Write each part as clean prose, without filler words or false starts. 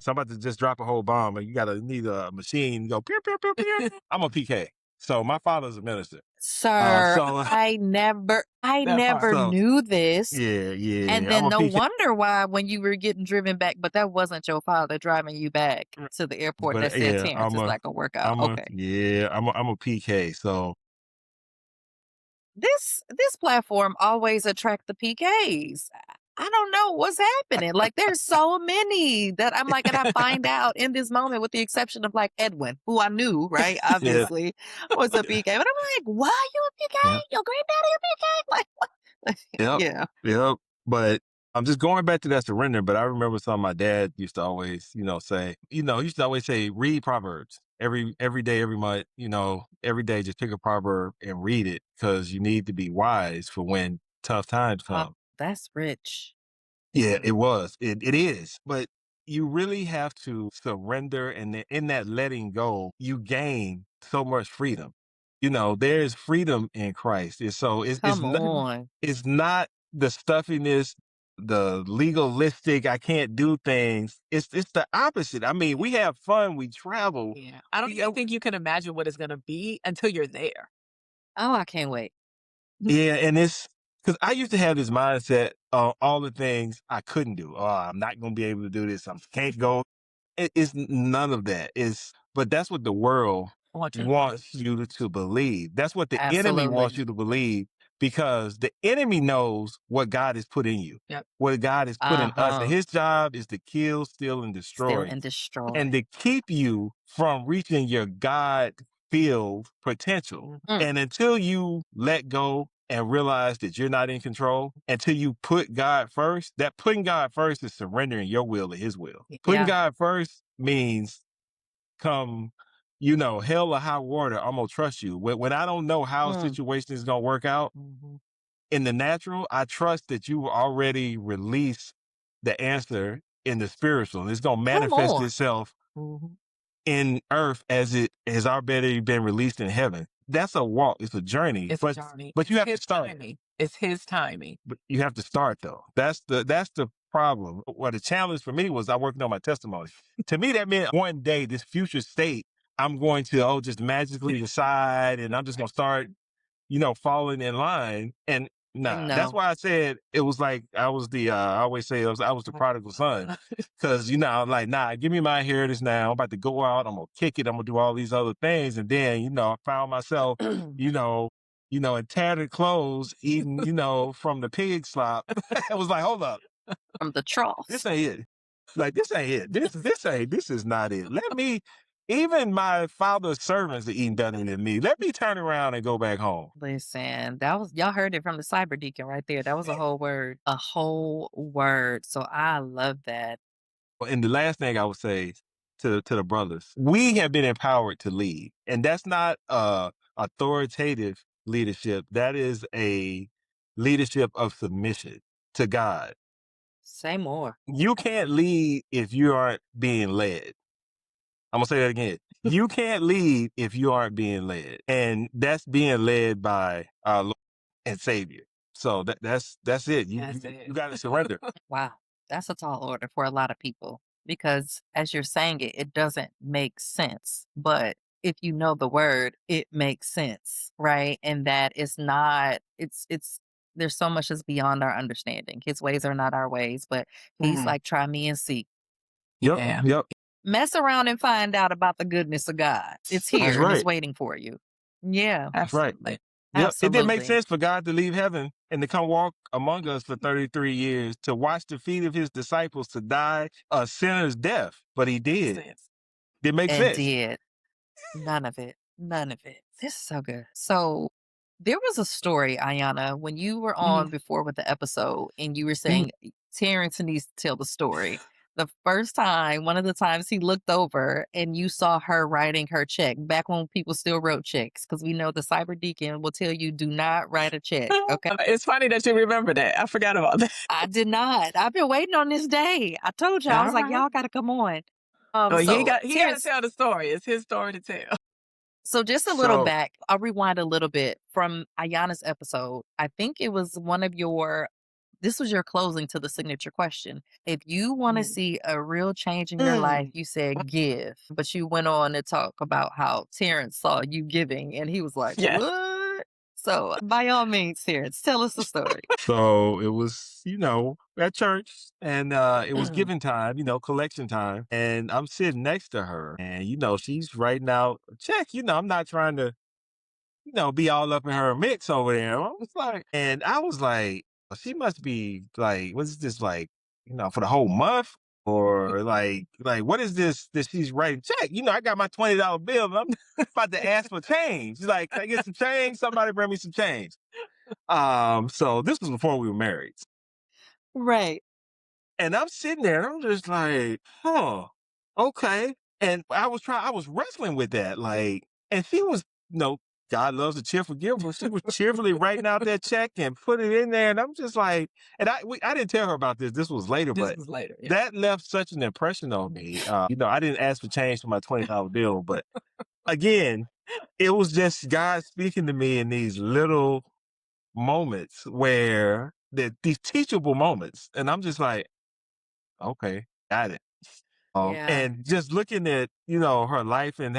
So I'm about to just drop a whole bomb, and you need a machine. Go pew pew pew pew. I'm a PK. So my father's a minister. Sir, So I never so knew this. yeah, And I'm then a no PK. wonder why when you were getting driven back, but that wasn't your father driving you back to the airport that But said yeah, Terrence is not gonna work out. Okay. I'm a PK. So This platform always attract the PKs. I don't know what's happening. Like there's so many that I'm like, and I find out in this moment, with the exception of like Edwin, who I knew, right? yeah, Obviously, was a PK. But I'm like, why you a PK? yeah, Your granddaddy a PK? Like what? yep, Yeah. yep. But I'm just going back to that surrender. But I remember something my dad used to always, say. He used to always say, read Proverbs every day, every month. Every day, just pick a proverb and read it because you need to be wise for when tough times Oh, come. that's rich. Yeah, it was. It is. But you really have to surrender, and in that letting go, you gain so much freedom. There is freedom in Christ. And so Come on. it's not the stuffiness, the legalistic, I can't do things. It's the opposite. I mean, we have fun, we travel. Yeah. I don't Yeah, even think you can imagine what it's gonna be until you're there. Oh, I can't wait. yeah, and it's because I used to have this mindset on all the things I couldn't do. Oh, I'm not gonna be able to do this. I can't go. It's none of that. But that's what the world I want you to wants you to believe. That's what the enemy wants Absolutely. you to believe because the enemy knows what God has put in you, Yep. what God has put in us. And Uh-huh. his job is to kill, steal, and Still destroy, and and destroy. to keep you from reaching your God filled potential. Mhm. And until you let go and realize that you're not in control, until you put God first, that putting God first is surrendering your will to his will. Putting Yeah. God first means come, hell or high water, I'm gonna trust you. When I don't know how a Mm. situation is gonna work out Mhm. in the natural, I trust that you already released the answer in the spiritual. And it's gonna Come manifest on. itself Mhm. in earth as it has already been released in heaven. That's a walk. It's a journey, It's a but journey. you It's have to his start. timing. It's his timing. But you have to start though. That's the problem. What the challenge for me was I working on my testimony. To me, that meant one day, this future state, I'm going to just magically decide, and I'm just gonna start, falling in line. And nah, that's No. why I said it was like I was I always say I was the prodigal son. Cause I'm like, nah, give me my inheritance now. I'm about to go out, I'm gonna kick it, I'm gonna do all these other things. And then, I found myself, you know, in tattered clothes, eating, from the pig slop. I was like, hold up, From the this troughs. ain't it. Like, this ain't it. This is not it. Let me, even my father's servants are eating better than me. Let me turn around and go back home. Listen, that was y'all heard it from the cyber deacon right there. That was a whole word. A whole word. So I love that. And the last thing I would say to the brothers, we have been empowered to lead, and that's not authoritative leadership. That is a leadership of submission to God. Say more. You can't lead if you aren't being led. I'm gonna say that again. You can't lead if you aren't being led, and that's being led by our Lord and Savior. So that's it. You That's you, it. you got to surrender. Wow. That's a tall order for a lot of people because as you're saying it, it doesn't make sense. But if you know the word, it makes sense, right? And that it's not, there's so much that's beyond our understanding. His ways are not our ways, but he's Mhm. like, try me and see. Yep, Yeah. yep. Mess around and find out about the goodness of God. It's That's here and it's right. waiting for you. Yeah, That's right. Absolutely. Yep. It didn't make absolutely. sense for God to leave heaven and to come walk among us for 33 years to wash the feet of his disciples to die a sinner's death. But he Makes did. sense. It makes And sense. did. None of it. None of it. This is so good. So there was a story, Ayana, when you were on Mhm. before with the episode and you were Mhm. saying Terrence needs to tell the story. The first time, one of the times he looked over and you saw her writing her check back when people still wrote checks, because we know the cyber deacon will tell you do not write a check. Okay. It's funny that you remember that. I forgot about that. I did not. I've been waiting on this day. I told you I was All like, right. y'all gotta come on. Well, So he got to Terrence, tell the story. It's his story to tell. so just a little So back, I'll rewind a little bit from Ayana's episode. I think it was one of your This was your closing to the signature question. If you want to Mm. see a real change in your life, Mm. you said give, but you went on to talk about how Terrence saw you giving and he was like, Yes. what? So, by all means, Terrence, tell us the story. So it was, at church and it was Mm. giving time, collection time. And I'm sitting next to her and, she's writing out a check. I'm not trying to, be all up in her mix over there. I was like, "Well, she must be like, what is this like, for the whole month? Or like what is this that she's writing check? I got my $20 bill and I'm about to ask for change. She's like, can I get some change? Somebody bring me some change. So this was before we were married. Right. And I'm sitting there and I'm just like, huh, okay. And I was wrestling with that. And she was, God loves a cheerful giver. She was cheerfully writing out that check and put it in there. And I'm just like, and I didn't tell her about this. This was later, This but was later. Yeah. that left such an impression on me. I didn't ask for change for my $20 bill, but again, it was just God speaking to me in these little moments where these teachable moments. And I'm just like, okay, got it. Yeah. And just looking at, her life and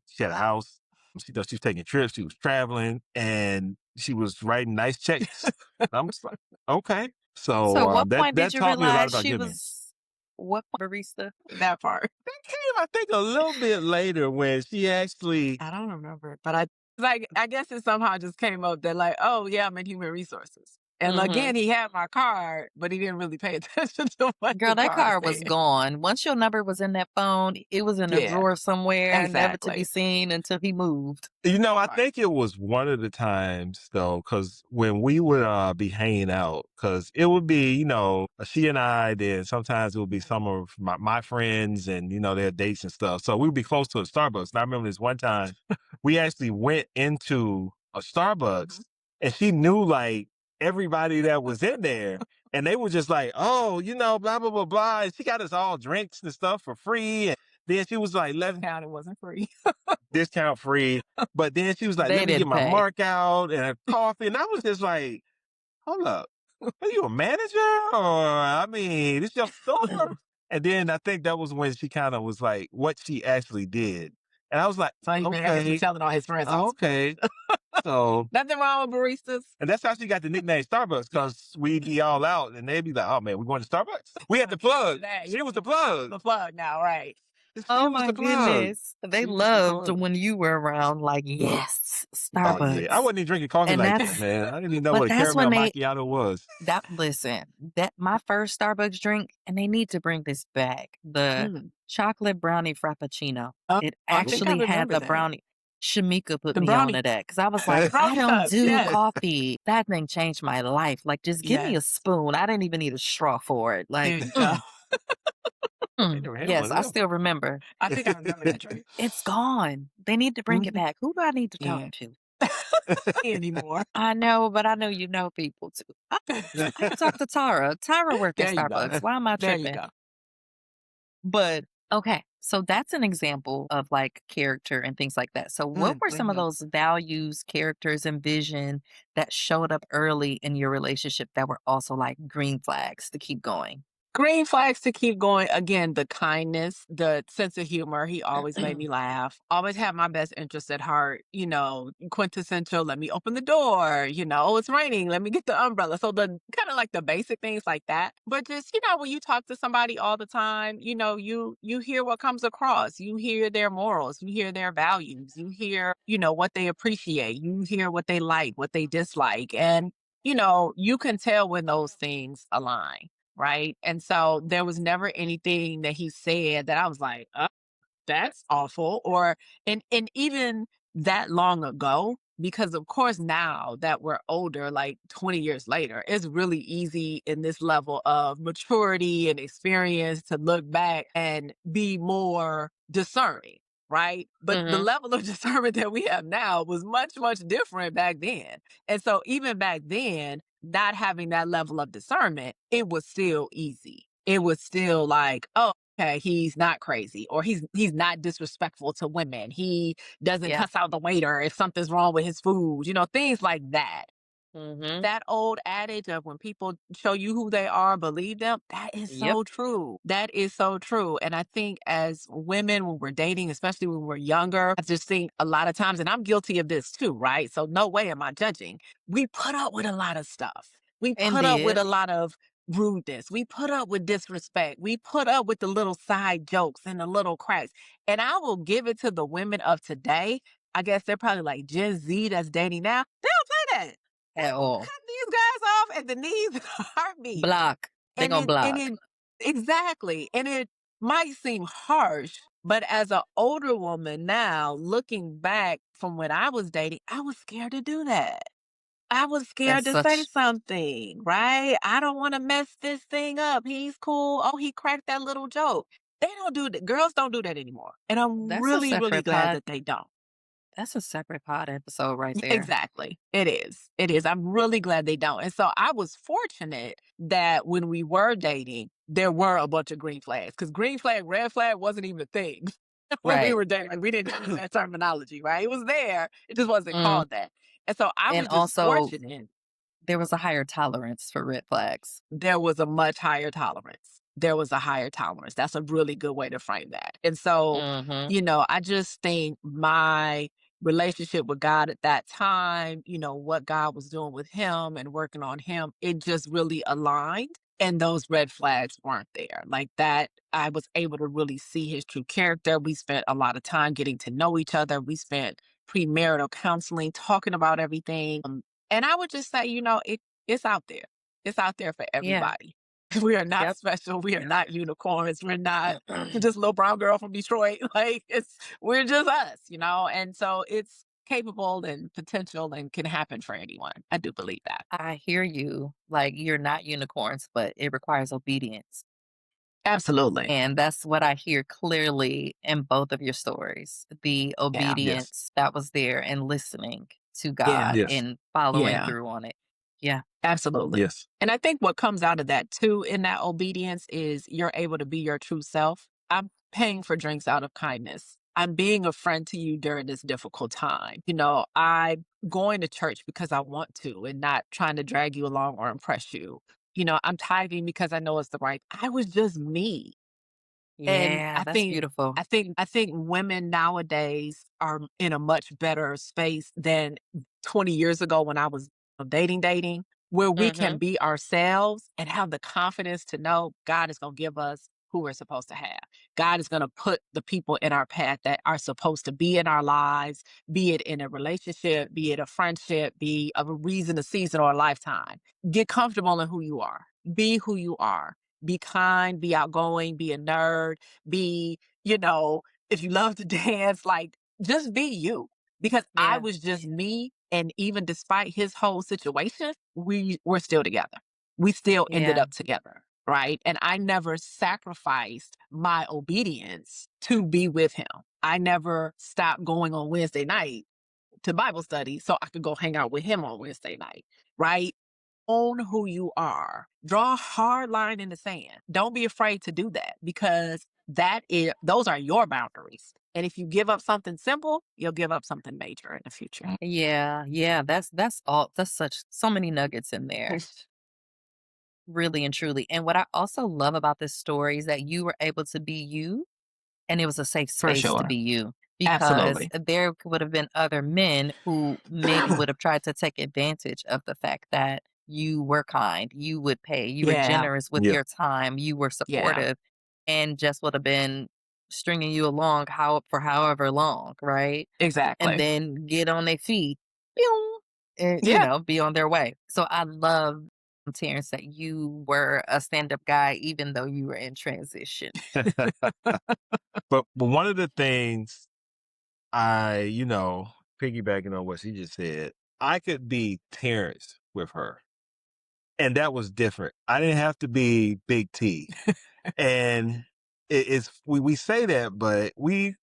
she had a house. She was taking trips. She was traveling and she was writing nice checks. And I'm just like, okay. So, So what point did that you taught me a lot realize about she giving. was what barista? That part. That came, I think, a little bit later when she actually, I don't remember it, but I guess it somehow just came up that like, oh yeah, I'm in human resources. And Hmm. again, he had my card, but he didn't really pay attention to what Girl, the that card card was said. gone. Once your number was in that phone, it was in a Yeah, drawer somewhere, never to be exactly. seen until he moved. I Right. think it was one of the times though, because when we would be hanging out, because it would be, she and I, then sometimes it would be some of my friends and, their dates and stuff. So we would be close to a Starbucks. And I remember this one time we actually went into a Starbucks Mhm. and she knew like everybody that was in there. And they were just like, oh, blah, blah, blah, blah. And she got us all drinks and stuff for free. And then she was like, Discount, it wasn't free. discount free. But then she was like, They let me get didn't my pay. mark out and a coffee. And I was just like, hold up. Are you a manager? Or, I mean, this your store? And then I think that was when she kind of was like, what she actually did. And I was like, So he I guess he's okay, telling all his friends. okay. So, Nothing wrong with baristas. and that's how she got the nickname Starbucks because we'd be all out and they'd be like, oh man, we going to Starbucks? We had the plug. She was the plug. The plug now, right? She Oh was my the plug. goodness. They She was the loved plug. when you were around, like, yes, Oh yeah, I Starbucks. wasn't even drinking coffee And like that, that's, man. I didn't even know but what a that's when caramel macchiato was. listen, that my first Starbucks drink, and they need to bring this back. The Mm. chocolate brownie frappuccino. Oh, It I think I actually had remember the that. brownie. Shamika put The me on brownie, to that because I was the like, I brownie don't cups, do yes. coffee. That thing changed my life. Like, just give me a Yes. spoon. I didn't even need a straw for it. There Like, you go. They never had yes, one I of them. still remember. I think I remember that drink. It's gone. They need to bring it Mhm. back. Who do I need to talk Yeah. to? Anymore. I know, but I know you know people too. I can talk to Tara. Tara work at There you go. Starbucks. Why am I There you tripping? go. But okay, so that's an example of like character and things like that. So, what were some of Mhm. those values, characters, and vision that showed up early in your relationship that were also like green flags to keep going? Green flags to keep going. Again, the kindness, the sense of humor. He always made me laugh. Always had my best interest at heart. Quintessential. Let me open the door. Oh, it's raining. Let me get the umbrella. So the kind of like the basic things like that. But just when you talk to somebody all the time, you hear what comes across. You hear their morals. You hear their values. You hear what they appreciate. You hear what they like, what they dislike, and you can tell when those things align, right? And so there was never anything that he said that I was like, that's awful. And even that long ago, because of course now that we're older, like 20 years later, it's really easy in this level of maturity and experience to look back and be more discerning, right? But the Hmm. level of discernment that we have now was much, much different back then. And so even back then, not having that level of discernment, it was still easy. It was still like, oh, okay, he's not crazy, or he's not disrespectful to women. He doesn't Yeah. cuss out the waiter if something's wrong with his food, things like that. Mhm. That old adage of when people show you who they are, believe them, that is Yep. so true. That is so true. And I think as women, when we're dating, especially when we're younger, I just think a lot of times, and I'm guilty of this too, right? So no way am I judging. We put up with a lot of stuff. We put up with Indeed. a lot of rudeness. We put up with disrespect. We put up with the little side jokes and the little cracks. And I will give it to the women of today. I guess they're probably like Gen Z that's dating now. They don't play that. They At will all. cut these guys off at the knees in a heartbeat. Block. They gonna And block. it exactly. And it might seem harsh, but as an older woman now, looking back from when I was dating, I was scared to do that. I was scared That's to say such something, right? I don't want to mess this thing up. He's cool. Oh, he cracked that little joke. They don't do that. Girls don't do that anymore. And I'm that's a really, really separate glad pod that they don't. that's a separate pod episode right there. Exactly. It is. It is. I'm really glad they don't. And so I was fortunate that when we were dating, there were a bunch of green flags because green flag, red flag wasn't even a thing when we Right. were dating. Like, we didn't use that terminology, right? It was there. It just wasn't Mm, called that. And so I and was just also, fortunate. there was a higher tolerance for red flags. There was a much higher tolerance. There was a higher tolerance. That's a really good way to frame that. And so, Mhm. I just think my relationship with God at that time, what God was doing with him and working on him, it just really aligned. And those red flags weren't there. Like that, I was able to really see his true character. We spent a lot of time getting to know each other. We spent premarital counseling, talking about everything. And I would just say, it's out there. It's out there for Yeah. everybody. We are not Yep. special. We are not unicorns. We're not just a little brown girl from Detroit. Like we're just us. And so it's capable and potential and can happen for anyone. I do believe that. I hear you. Like, you're not unicorns, but it requires obedience. Absolutely. And that's what I hear clearly in both of your stories. The Yeah. Yes. obedience that was there and listening to Yeah. God Yes. and following Yeah. through on it. Yeah. Absolutely. Yes. And I think what comes out of that too in that obedience is you're able to be your true self. I'm paying for drinks out of kindness. I'm being a friend to you during this difficult time. I'm going to church because I want to and not trying to drag you along or impress you. I'm tithing because I know it's the right. I was just me. And Yeah, I that's think beautiful. I think women nowadays are in a much better space than 20 years ago when I was dating, where we can Mhm. be ourselves and have the confidence to know God is going to give us who we're supposed to have. God is going to put the people in our path that are supposed to be in our lives, be it in a relationship, be it a friendship, be of a reason, a season, or a lifetime. Get comfortable in who you are. Be who you are. Be kind, be outgoing, be a nerd, be, if you love to dance, like just be you. Because I Yeah. was just me. And even despite his whole situation, we were still together. We still ended Yeah. up together. Right. And I never sacrificed my obedience to be with him. I never stopped going on Wednesday night to Bible study so I could go hang out with him on Wednesday night. Right. Own who you are. Draw a hard line in the sand. Don't be afraid to do that because those are your boundaries. And if you give up something simple, you'll give up something major in the future. Yeah. Yeah. That's all that's such so many nuggets in there. Really and truly. And what I also love about this story is that you were able to be you. And it was a safe For space to sure. be you because Absolutely. there would have been other men who maybe would have tried to take advantage of the fact that you were kind, you would pay, you were Yeah. generous with Yeah. your time, you were Yeah. supportive, and just would have been stringing you along for however long, right? And Exactly. then get on their feet, pew, and Yeah. be on their way. So I love, Terrence, that you were a stand-up guy even though you were in transition. But one of the things piggybacking on what she just said, I could be Terrence with her. And that was different. I didn't have to be Big T. And we say that, but we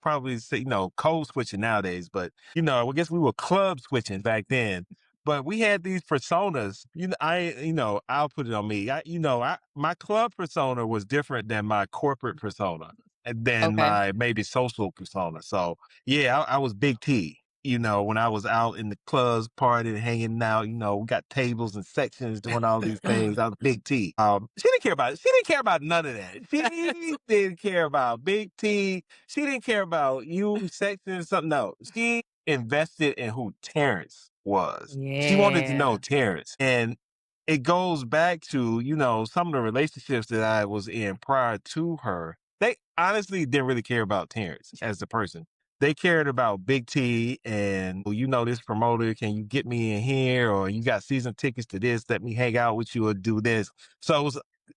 probably say, code switching nowadays, but I guess we were club switching back then. But we had these personas. I'll put it on me. My club persona was different than my corporate persona and than Okay. my maybe social persona. So yeah, I was Big T. when I was out in the clubs, partying, hanging out, we got tables and sections doing all these things. I was Big T. She didn't care about it. She didn't care about none of that. She didn't care about Big T. She didn't care about you, sections, something else. She invested in who Terrence was. She wanted to know Yeah. Terrence. And it goes back to, some of the relationships that I was in prior to her. They honestly didn't really care about Terrence as the person. They cared about Big T and, well, this promoter, can you get me in here? Or you got season tickets to this, let me hang out with you or do this. So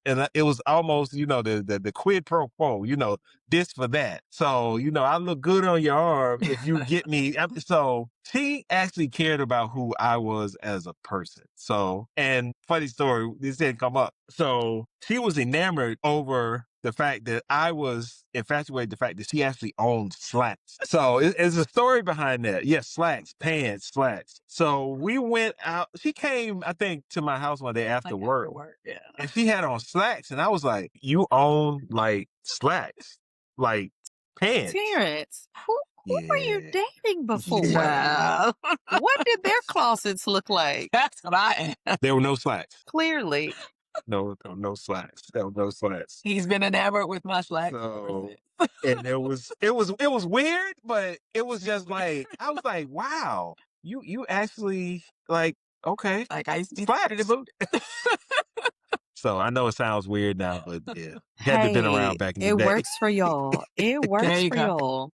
it was almost, the quid pro quo, this for that. So, I look good on your arm if you get me. So she actually cared about who I was as a person. So, and funny story, this didn't come up. So she was enamored over the fact that I was infatuated, the fact that she actually owned slacks. So it's a story behind that. Yes, slacks, pants, slacks. So we went out. She came, I think, to my house one day after work. Yeah. And she had on slacks. And I was like, you own like slacks, like pants. Terrence, who were you Yeah. dating before? Yeah. What did their closets look like? That's what I am. There were no slacks. Clearly. No slacks. There were no slacks. He's been enamored with my slacks. So, and it was weird, but it was just like, I was like, wow, you actually like, okay, Like I used to be slacks. booted. So I know it sounds weird now, but yeah, had to been Hey, around back in the it day. works for y'all. It There works you for go. y'all.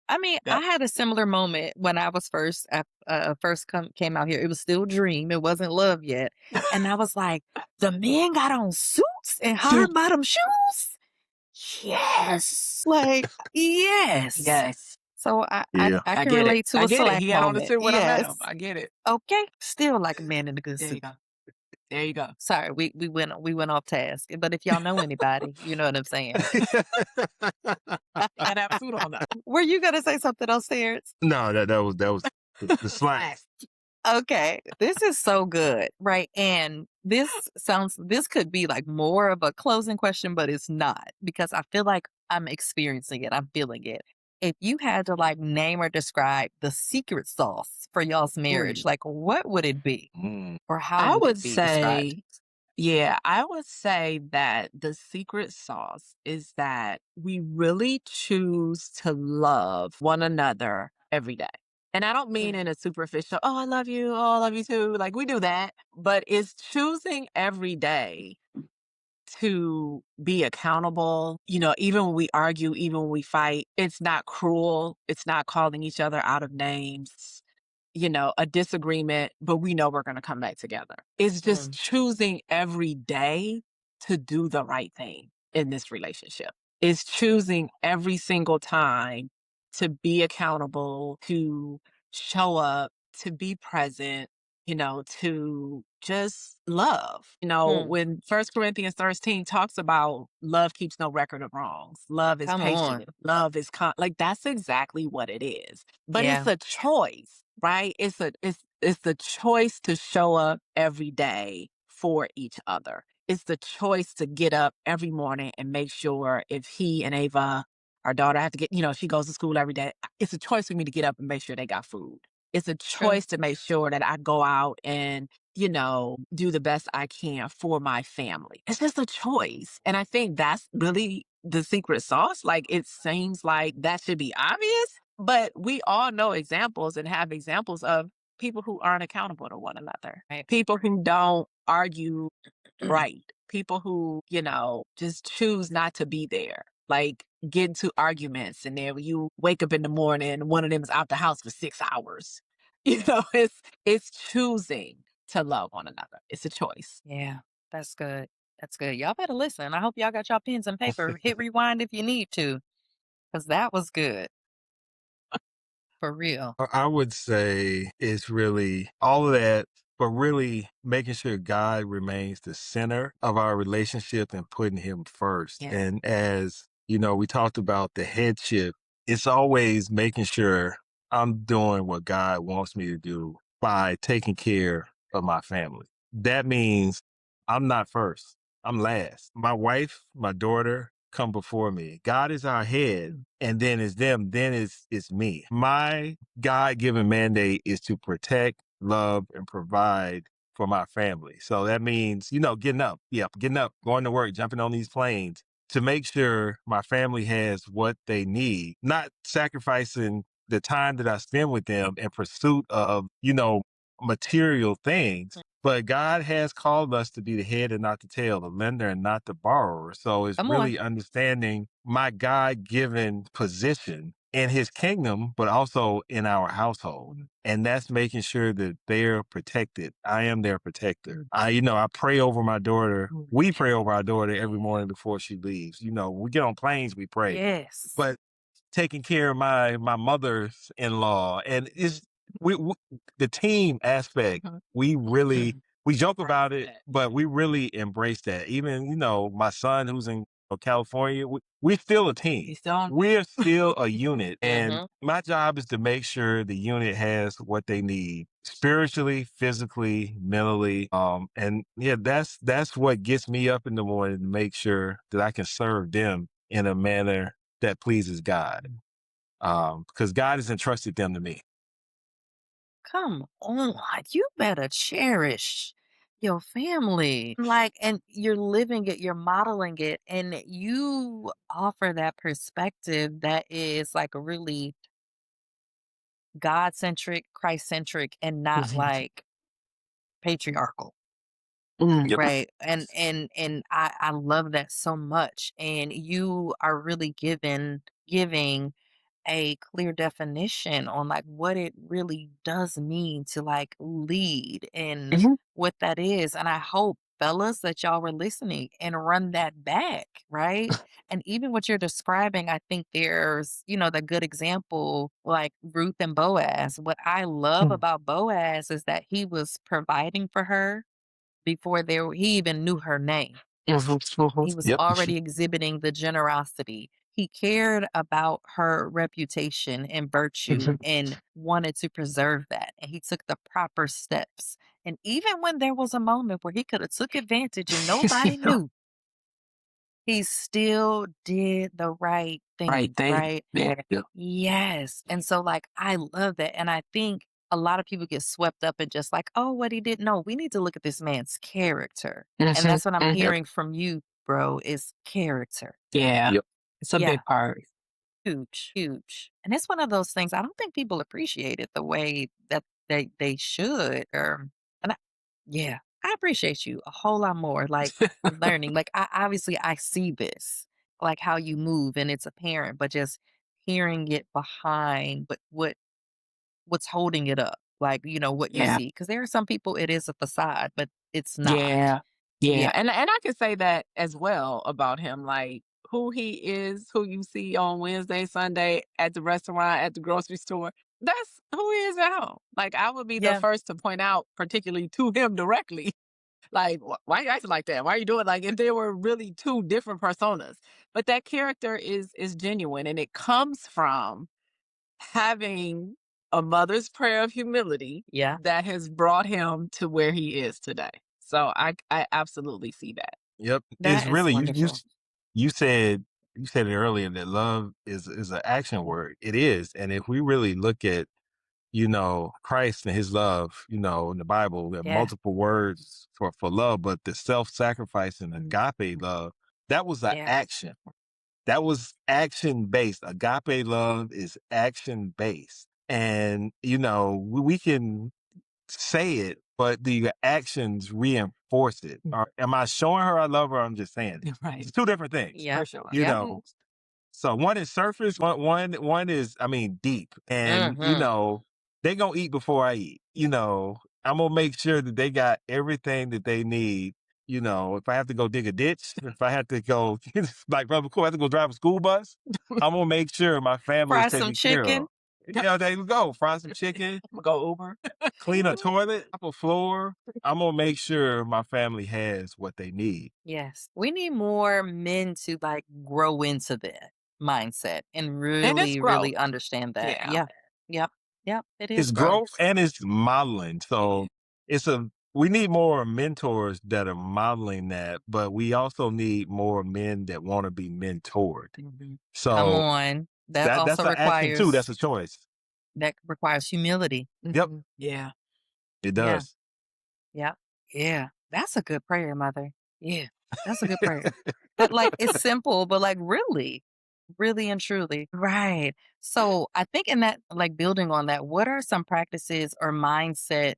I mean, I Yep. had a similar moment when I was first came out here. It was still dream. It wasn't love yet. And I was like, the men got on suits and hard bottom shoes. Yes. Like, yes. Yes. So I Yeah. I I can get it. relate to I a get it. slack He had on the moment. suit when I met him. Yes. I get it. Okay. Still like a man in a good There you suit. go. There you go. Sorry, we went off task. But if y'all know anybody, you know what I'm saying. Gotta have a suit on though. Were you gonna say something else, Terrence? No, that was the slacks. Okay, this is so good, right? And this could be like more of a closing question, but it's not because I feel like I'm experiencing it. I'm feeling it. If you had to like name or describe the secret sauce for y'all's marriage, like what would it be? Mm. Or how I would would it be described? say, yeah, I would say that the secret sauce is that we really choose to love one another every day. And I don't mean in a superficial, oh, I love you, oh, I love you too. Like we do that, but it's choosing every day to be accountable. Even when we argue, even when we fight, it's not cruel. It's not calling each other out of names, a disagreement, but we know we're going to come back together. It's just choosing every day to do the right thing in this relationship. It's choosing every single time to be accountable, to show up, to be present, to just love. When First Corinthians 13 talks about love keeps no record of wrongs, love is Come on. patient, love is like that's exactly what it is. But Yeah. it's a choice, right? It's the choice to show up every day for each other. It's the choice to get up every morning and make sure if he and Ava, our daughter, have to get, she goes to school every day. It's a choice for me to get up and make sure they got food. It's a choice to make sure that I go out and, do the best I can for my family. It's just a choice. And I think that's really the secret sauce. Like, it seems like that should be obvious, but we all know examples and have examples of people who aren't accountable to one another, Right. people who don't argue right, people who, just choose not to be there. Like get into arguments and then you wake up in the morning, one of them is out the house for 6 hours. It's choosing to love one another. It's a choice. Yeah, that's good. That's good. Y'all better listen. I hope y'all got y'all pens and paper. Hit rewind if you need to, because that was good. For real. I would say it's really all of that, but really making sure God remains the center of our relationship and putting him first. Yes. And as we talked about the headship, it's always making sure I'm doing what God wants me to do by taking care of my family. That means I'm not first. I'm last. My wife, my daughter, come before me. God is our head, and then it's them, then it's me. My God-given mandate is to protect, love, and provide for my family. So that means, getting up, going to work, jumping on these planes to make sure my family has what they need, not sacrificing the time that I spend with them in pursuit of, material things. But God has called us to be the head and not the tail, the lender and not the borrower. So it's Come on. really understanding my God given position in his kingdom, but also in our household. And that's making sure that they're protected. I am their protector. I pray over my daughter. We pray over our daughter every morning before she leaves. When we get on planes, we pray. Yes. But taking care of my mother's-in-law, and we the team aspect, we joke about it, but we really embrace that. Even, my son who's in California, we're still a team. He's still on. We're still a unit. And Mhm. my job is to make sure the unit has what they need spiritually, physically, mentally. And yeah, that's what gets me up in the morning to make sure that I can serve them in a manner that pleases God. Because God has entrusted them to me. Come on. You better cherish your family. Like, and you're living it, you're modeling it, and you offer that perspective that is like really God centric, Christ centric, and not like patriarchal. Yep. Right. And I love that so much. And you are really giving a clear definition on like what it really does mean to like lead and Mhm. what that is. And I hope, fellas, that y'all were listening and run that back, right? And even what you're describing, I think there's, the good example like Ruth and Boaz. What I love about Boaz is that he was providing for her before he even knew her name. He was Yep. already exhibiting the generosity. He cared about her reputation and virtue and wanted to preserve that. And he took the proper steps. And even when there was a moment where he could have took advantage and nobody knew, he still did the right Right thing, thing. right? Yeah. Yes. And so, like, I love that. And I think a lot of people get swept up in just like, oh, what he didn't know. We need to look at this man's character. And Mhm, that's what I'm mhm. hearing from you, bro, is character. Yeah. Yep. It's a Yeah. big part. Huge, huge. And it's one of those things I don't think people appreciate it the way that they should. And I, yeah, I appreciate you a whole lot more. Like learning, like I see this, like how you move, and it's apparent, but just hearing it behind, but what's holding it up, like what you Yeah. see, because there are some people it is a facade, but it's not. Yeah. Yeah. Yeah, And I can say that as well about him. Like who he is, who you see on Wednesday, Sunday at the restaurant, at the grocery store. That's who he is at home. Like I would be the yeah, first to point out, particularly to him directly, like, why you acting like that? Why are you doing like if there were really two different personas? But that character is genuine and it comes from having a mother's prayer of humility yeah. that has brought him to where he is today. So I absolutely see that. Yep. It's That is really wonderful. you said you said it earlier that love is an action word. It is. And if we really look at, Christ and his love, in the Bible, there are Yeah, multiple words for love, but the self-sacrifice and agape love, that was an yeah, action. That was action based. Agape love is action based. And, we can say it, but the actions reinforce it. Or am I showing her I love her? Or I'm just saying it. Right. It's two different things. yeah, For sure. You yeah. know, so one is surface, one is, I mean, deep. And, Hmm. they gonna eat before I eat. I'm gonna make sure that they got everything that they need. If I have to go dig a ditch, if I have to go like Brother Cool, I have to go drive a school bus, I'm gonna make sure my family is Fry some taken care of. chicken. Yeah, there you go. Fry some chicken, Go Uber. clean a toilet, mop a floor. I'm gonna make sure my family has what they need. Yes. We need more men to like grow into that mindset and And it's really, growth. really understand that. Yeah. Yeah. Yep. Yep. It It's is growth. growth and it's modeling. So it's a we need more mentors that are modeling that, but we also need more men that want to be mentored. Mhm. Come So on. That that's also an action too. That's requires a choice. humility. Yep, Mhm. Yeah. it Yeah. does. Yeah. Yeah. That's a good prayer, mother. Yeah. That's a good prayer. But like it's simple, but like really, really and truly. Right. So I think in that, like building on that, what are some practices or mindsets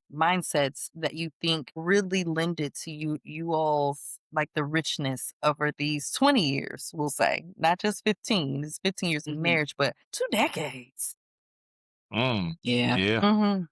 that you think really lended to you all's like the richness over these 20 years, we'll say. Not just 15. It's 15 years of Mhm. marriage, but 2 decades. Mm, Yeah. yeah. Hmm.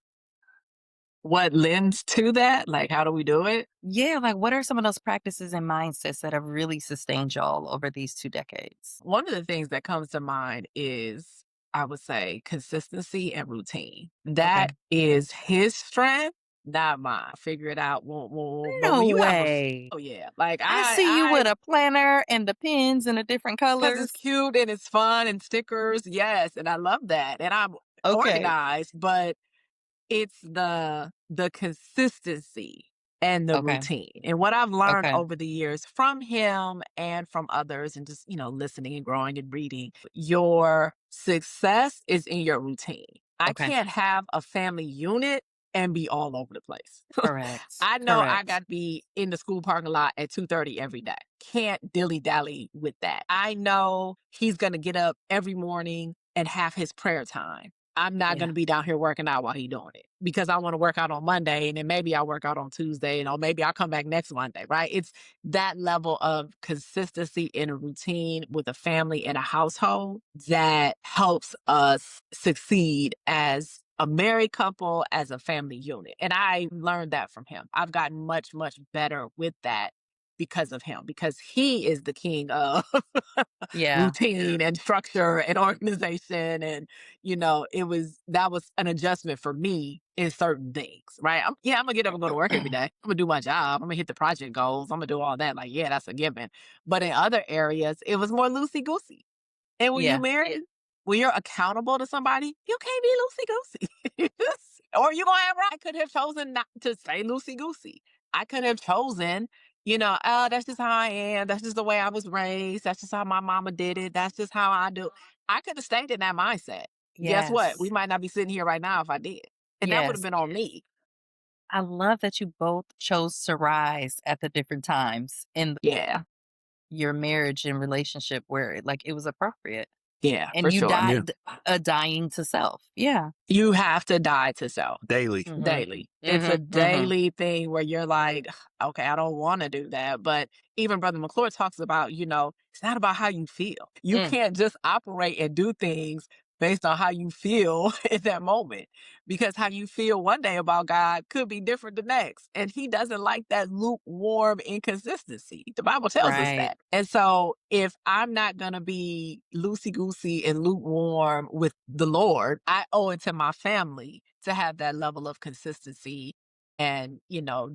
What lends to that? Like, how do we do it? Yeah, like what are some of those practices and mindsets that have really sustained y'all over these 2 decades? One of the things that comes to mind is, I would say, consistency and routine. Okay. That is his strength, not mine. Figure it out. But No when you have way. oh yeah, like I see you with a planner and the pens and the different because it's colors. cute and it's fun and stickers. Yes, and I love that. And I'm Okay. organized, but it's the consistency and the Okay. routine. And what I've learned Okay. over the years from him and from others and just, listening and growing and reading, your success is in your routine. I Okay. can't have a family unit and be all over the place. Correct. I know I Correct. got to be in the school parking lot at 2:30 every day. Can't dilly-dally with that. I know he's going to get up every morning and have his prayer time. I'm not Yeah. gonna be down here working out while he doing it because I want to work out on Monday and then maybe I'll work out on Tuesday and or maybe I'll come back next Monday, right? It's that level of consistency in a routine with a family and a household that helps us succeed as a married couple, as a family unit. And I learned that from him. I've gotten much, much better with that because of him, because he is the king of Yeah. routine and structure and organization. And that was an adjustment for me in certain things, right? I'm gonna get up and go to work every day. I'm gonna do my job. I'm gonna hit the project goals. I'm gonna do all that. Like, yeah, that's a given. But in other areas, it was more loosey goosey. And when you Yeah. married, when you're accountable to somebody, you can't be loosey goosey. Or you're gonna have right. I could have chosen not to stay loosey goosey. I could have chosen, oh, that's just how I am. That's just the way I was raised. That's just how my mama did it. That's just how I do. I could have stayed in that mindset. Guess what? We Yes. might not be sitting here right now if I did. And that would have Yes. been on me. I love that you both chose to rise at the different times in Yeah. your marriage and relationship where like it was appropriate. Yeah, And for you sure. Yeah. died a dying to self. Yeah. You have to die to self. Daily. Mhm. Daily. It's a Mhm. Mhm. daily thing where you're like, okay, I don't want to do that. But even Brother McClure talks about, it's not about how you feel. You Mm. can't just operate and do things based on how you feel in that moment. Because how you feel one day about God could be different the next. And he doesn't like that lukewarm inconsistency. The Bible tells us Right. that. And so if I'm not going to be loosey goosey and lukewarm with the Lord, I owe it to my family to have that level of consistency and,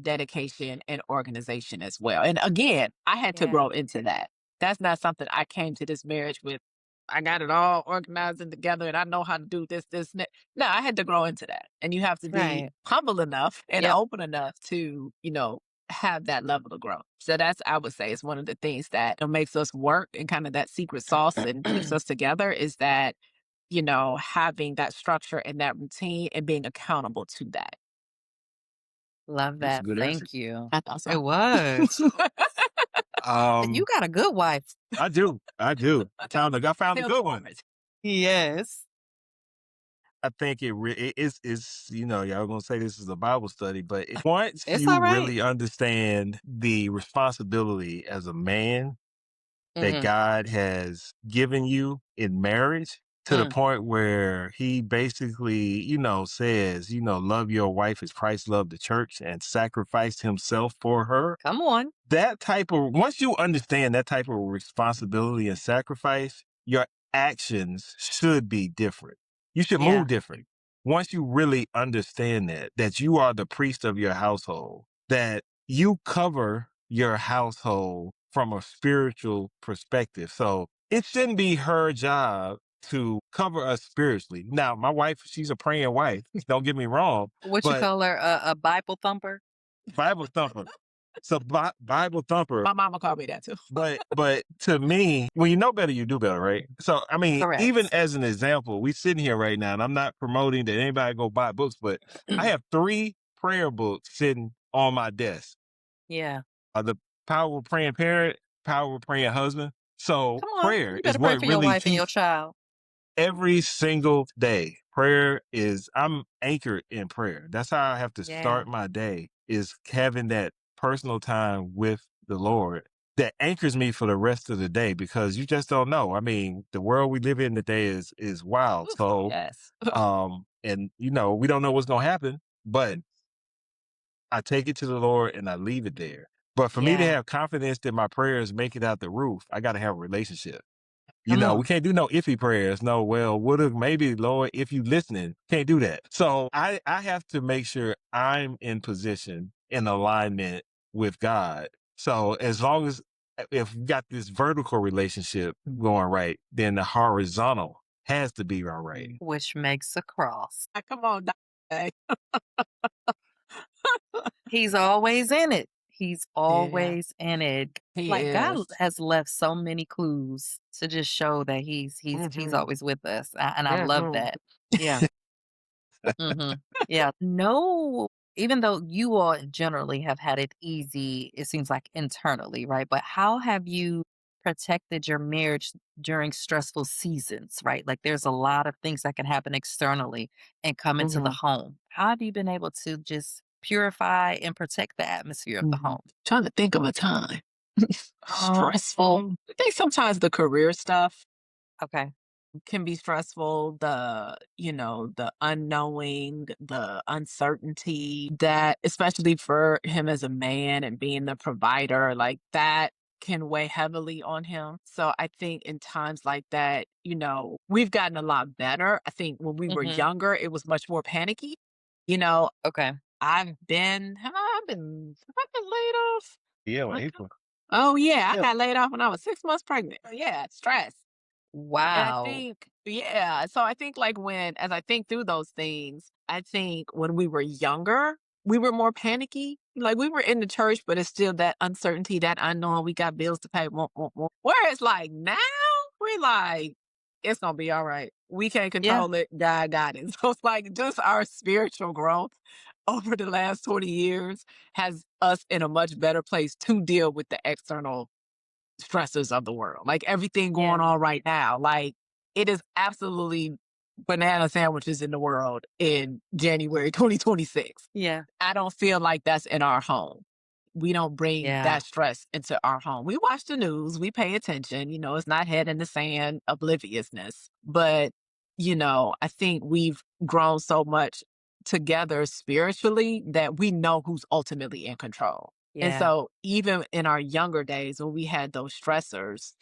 dedication and organization as well. And again, I had to Yeah. grow into that. That's not something I came to this marriage with. I got it all organized and together and I know how to do this. No, I had to grow into that. And you have to be Right. humble enough and Yep. open enough to, have that level of growth. So that's, I would say, is one of the things that makes us work and kind of that secret sauce and keeps us together is that, having that structure and that routine and being accountable to that. Love That's a that. good answer. Thank you. I thought It so. was. You Um, got a good wife. I do. I do. I found a Still good going. one. Yes. I think it's y'all gonna say this is a Bible study, but once It's you all right. really understand the responsibility as a man that Mhm. God has given you in marriage to the Mm. point where he basically, says, love your wife as Christ loved the church and sacrificed himself for her. Come on. Once you understand that type of responsibility and sacrifice, your actions should be different. You should move Yeah. different. Once you really understand that you are the priest of your household, that you cover your household from a spiritual perspective. So it shouldn't be her job to cover us spiritually. Now, my wife, she's a praying wife. Don't get me wrong, What you but call her? A Bible thumper? Bible thumper. So Bible thumper. My mama called me that too. But to me, when you know better, you do better, right? So I mean, even Correct. as an example, we sitting here right now, and I'm not promoting that anybody go buy books, but I have 3 prayer books sitting on my desk. Yeah. The Power of Praying Parent, Power of Praying Husband. So Come on. prayer You is better pray what for your really wife and your keeps child. every single day. Prayer is I'm anchored in prayer. That's how I have to Yeah. start my day, is having that personal time with the Lord that anchors me for the rest of the day, because you just don't know. I mean, the world we live in today is wild. Oof, So yes. and we don't know what's gonna happen, but I take it to the Lord and I leave it there. But for me to Yeah. have confidence that my prayers make it out the roof, I gotta have a relationship. Come We on. can't do no iffy prayers. No, well, woulda, maybe, Lord, if you listening, can't do that. So I have to make sure I'm in position, in alignment with God. So as long as if we got this vertical relationship going right, then the horizontal has to be all right. Which makes a cross. Come on, Doc. He's always in it. He's Yeah, always in it. he Like God is. has left so many clues to just show that he's Mhm, always with us. And I love mhm. that. Yeah. Yeah. No, even though you all generally have had it easy, it seems like internally, right? But how have you protected your marriage during stressful seasons, right? Like there's a lot of things that can happen externally and come into the Mhm, home. How have you been able to just purify and protect the atmosphere of the mhm. home? Trying to think of a time. Um, Stressful. I think sometimes the career stuff Okay. can be stressful. The unknowing, the uncertainty that, especially for him as a man and being the provider, like that can weigh heavily on him. So I think in times like that, we've gotten a lot better. I think when we were Hmm. younger, it was much more panicky. You know, Okay. have I been laid off? yeah, well, Like, April. oh yeah, I Yeah. got laid off when I was 6 months pregnant. Yeah, stress. And I Wow. think, yeah. So I think like as I think through those things, I think when we were younger, we were more panicky. Like we were in the church, but it's still that uncertainty, that unknown. We got bills to pay. Won't, won't, won't. Whereas like now, we're like, it's gonna be all right. We can't Yeah. control it. God got it. So it's like just our spiritual growth over the last 20 years has us in a much better place to deal with the external stressors of the world. Like everything going Yeah. on right now, like it is absolutely banana sandwiches in the world in January 2026. Yeah. I don't feel like that's in our home. We don't bring Yeah. that stress into our home. We watch the news, we pay attention, it's not head in the sand obliviousness. But, I think we've grown so much together spiritually that we know who's ultimately in control. And Yeah. so even in our younger days when we had those stressors,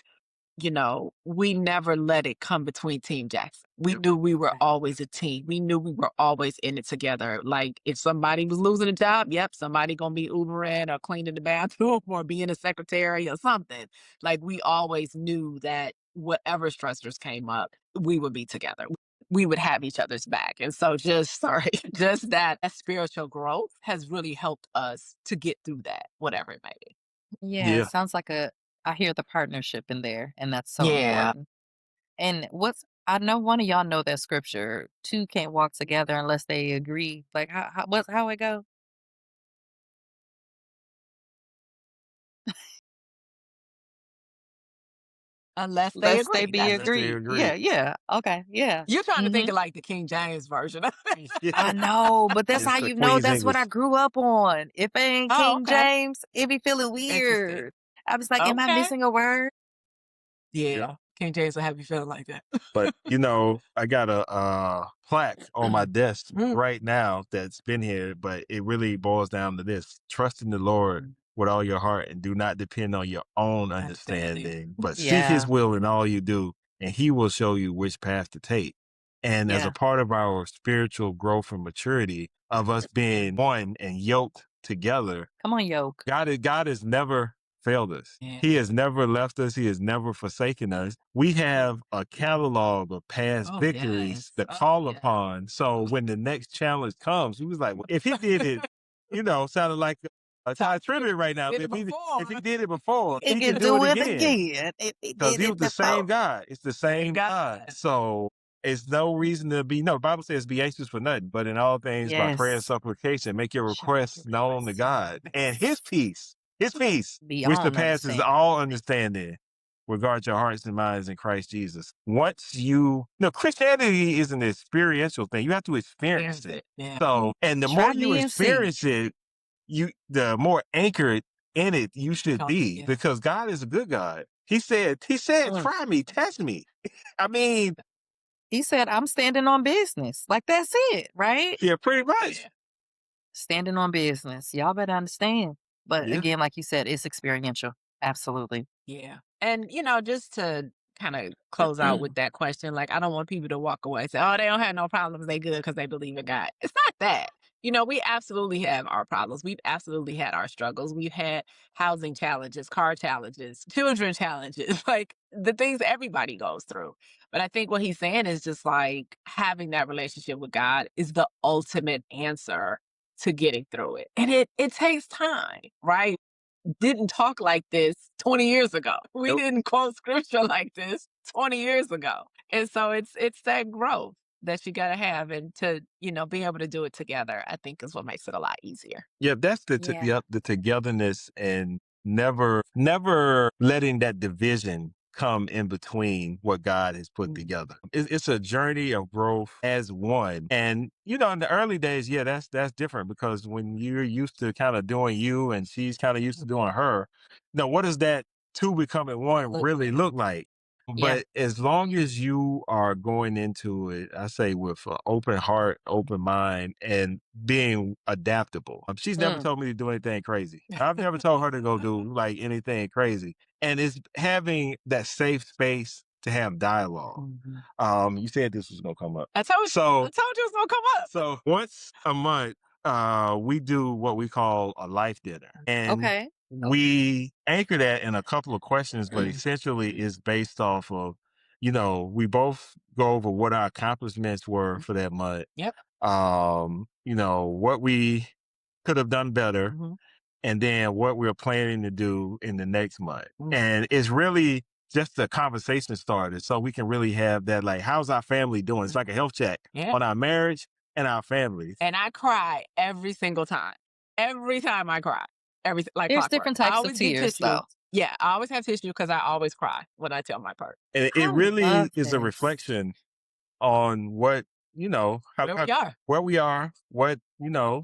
we never let it come between Team Jackson. We knew we were Okay. always a team. We knew we were always in it together. Like if somebody was losing a job, yep, somebody gonna be Ubering or cleaning the bathroom or being a secretary or something. Like we always knew that whatever stressors came up, we would be together. We would have each other's back. And so just that spiritual growth has really helped us to get through that, whatever it may be. Yeah, it Yeah. sounds like I hear the partnership in there, and that's so Yeah. important. And I know one of y'all know that scripture, two can't walk together unless they agree. Like how it go? Unless they Lest they agree. be That's Unless it. they agreed. Yeah, agree. yeah. Okay, yeah. You're trying to think Mhm. of like the King James version. Yeah. I know, but that's It's how the you know Queen's that's what I English. grew up on. If it ain't Oh, King okay. James, it be feeling Interesting. weird. I was like, am I Okay. missing a word? Yeah. Yeah. King James will have you feeling like that. But I got a plaque on my desk Mm, right now that's been here, but it really boils down to this: trust in the Lord with all your heart and do not depend on your own understanding. understanding, but seek his Yeah, will in all you do, and he will show you which path to take. And as a yeah. part of our spiritual growth and maturity of us being one and yoked together, Come on, yoke. God has never failed us. Yeah. He has never left us. He has never forsaken us. We have a catalog of past Oh, victories yes. to Oh, call yeah. upon. So when the next challenge comes, he was like, well, if he did it, sounded like a tie Trinity right now. Did it If he before. did it before, He he can can do it do it again again if he because did he it was the same before. God. It's the same God. God. So it's no reason to be. No, the Bible says be anxious for nothing, but in all things by prayer and Yes. supplication, make your Show your requests known to requests. God, and His peace, which Beyond surpasses understanding. all understanding, will guard your hearts and minds in Christ Jesus. Once you, no, Christianity is an experiential thing. You have to experience Here's it. it. Yeah. So, and the more Try you me and see. experience it, the more anchored in it you should be, Yeah. because God is a good God. He said, Mm. try me, test me. I mean, He said, I'm standing on business. Like, that's it, right? yeah, pretty much. Yeah. Standing on business. Y'all better understand. But Yeah. again, like you said, it's experiential. Absolutely. Yeah. And, just to kind of close out with that question, like, I don't want people to walk away and say, oh, they don't have no problems. They good because they believe in God. It's not that. We absolutely have our problems. We've absolutely had our struggles. We've had housing challenges, car challenges, children challenges, like the things everybody goes through. But I think what he's saying is just like having that relationship with God is the ultimate answer to getting through it. And it takes time, right? Didn't talk like this 20 years ago. We Nope. didn't quote scripture like this 20 years ago. And so it's that growth that you got to have, and to, be able to do it together, I think is what makes it a lot easier. Yeah, that's Yeah. the togetherness, and never letting that division come in between what God has put together. It's a journey of growth as one. And in the early days, yeah, that's different, because when you're used to kind of doing you and she's kind of used to doing her, what does that two becoming one really look like? Yeah. But as long as you are going into it, I say with an open heart, open mind, and being adaptable. She's never Mm. told me to do anything crazy. I've never told her to go do like anything crazy. And it's having that safe space to have dialogue. You said this was gonna come up. I told you. So I told you it was gonna come up. so once a month, we do what we call a life dinner. And Okay. we anchor that in a couple of questions, but essentially is based off of, we both go over what our accomplishments were for that month. Yep. What we could have done better, Mhm. and then what we're planning to do in the next month. And it's really just a conversation starter, so we can really have that, like, how's our family doing? It's like a health check Yeah. on our marriage and our families. And I cry every single time. Every time I cry. Like There's clockwork. different I types of always get tears, tissue. though. Yeah, I always have tissue because I always cry when I tell my part. And I it really love is a this. reflection on what, Where we are. where we are, what,